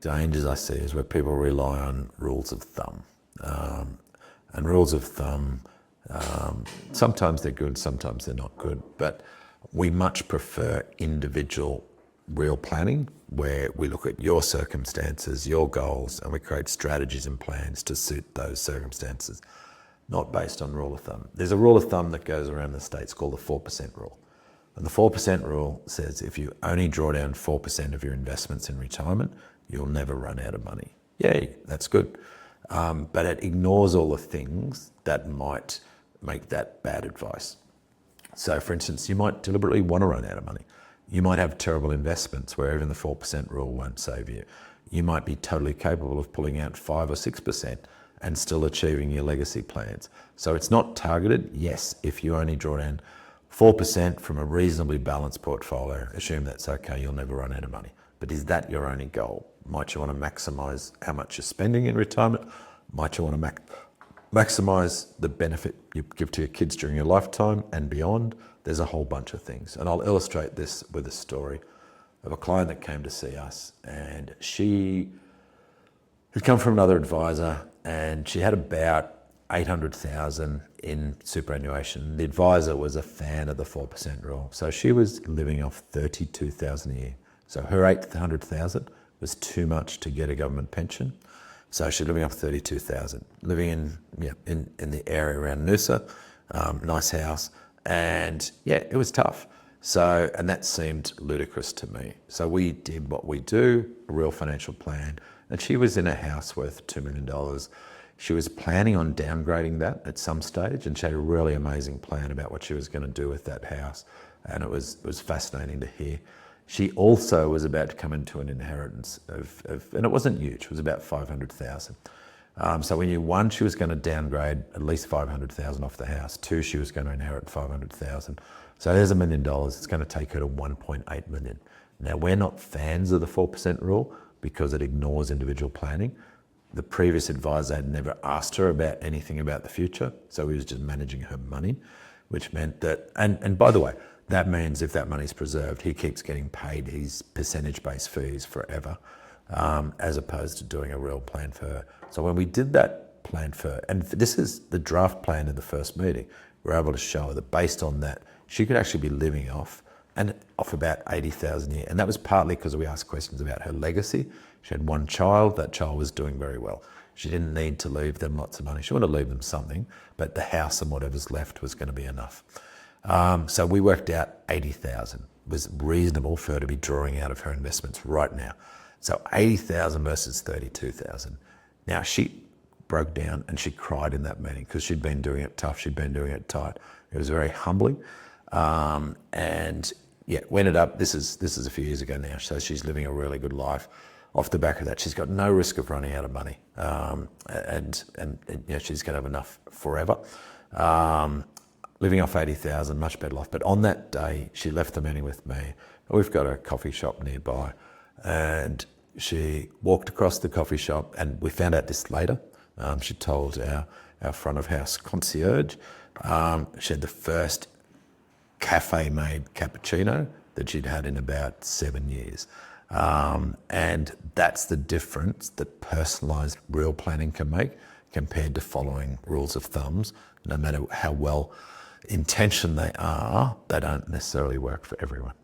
dangers I see is where people rely on rules of thumb. And rules of thumb, sometimes they're good, sometimes they're not good, but we much prefer individual real planning where we look at your circumstances, your goals, and we create strategies and plans to suit those circumstances, not based on rule of thumb. There's a rule of thumb that goes around the States called the 4% rule. And the 4% rule says if you only draw down 4% of your investments in retirement, you'll never run out of money. Yay, that's good. But it ignores all the things that might make that bad advice. So for instance, you might deliberately want to run out of money. You might have terrible investments where even the 4% rule won't save you. You might be totally capable of pulling out 5 or 6% and still achieving your legacy plans. So it's not targeted. Yes, if you only draw down 4% from a reasonably balanced portfolio, assume that's okay, you'll never run out of money. But is that your only goal? Might you want to maximize how much you're spending in retirement? Might you want to maximize the benefit you give to your kids during your lifetime and beyond? There's a whole bunch of things. And I'll illustrate this with a story of a client that came to see us, and she had come from another advisor and she had about 800,000 in superannuation. The advisor was a fan of the 4% rule. So she was living off 32,000 a year. So her 800,000 was too much to get a government pension. So she's living off 32,000, living in the area around Noosa, nice house. And yeah, it was tough. So, and that seemed ludicrous to me. So we did what we do, a real financial plan. And she was in a house worth $2 million. She was planning on downgrading that at some stage, and she had a really amazing plan about what she was going to do with that house. And it was fascinating to hear. She also was about to come into an inheritance and it wasn't huge, it was about 500,000. So we knew, one, she was going to downgrade at least 500,000 off the house. Two, she was going to inherit 500,000. So there's $1 million. It's going to take her to 1.8 million. Now, we're not fans of the 4% rule because it ignores individual planning. The previous advisor had never asked her about anything about the future, so he was just managing her money, which meant that, and by the way, that means if that money's preserved, he keeps getting paid his percentage-based fees forever, as opposed to doing a real plan for her. So when we did that plan for her, and this is the draft plan in the first meeting, we were able to show her that based on that, she could actually be living off about 80,000 a year. And that was partly because we asked questions about her legacy. She had one child, that child was doing very well. She didn't need to leave them lots of money. She wanted to leave them something, but the house and whatever's left was going to be enough. So we worked out 80,000 was reasonable for her to be drawing out of her investments right now. So 80,000 versus 32,000. Now she broke down and she cried in that meeting because she'd been doing it tough, she'd been doing it tight. It was very humbling. And yeah, we ended up, this is a few years ago now, so she's living a really good life. Off the back of that, she's got no risk of running out of money. And you know, she's going to have enough forever. Living off 80,000, much better life. But on that day, she left the meeting with me. We've got a coffee shop nearby, and she walked across the coffee shop, and we found out this later. She told our front of house concierge, she had the first cafe-made cappuccino that she'd had in about 7 years. And that's the difference that personalised real planning can make compared to following rules of thumbs. No matter how well intentioned they are, they don't necessarily work for everyone.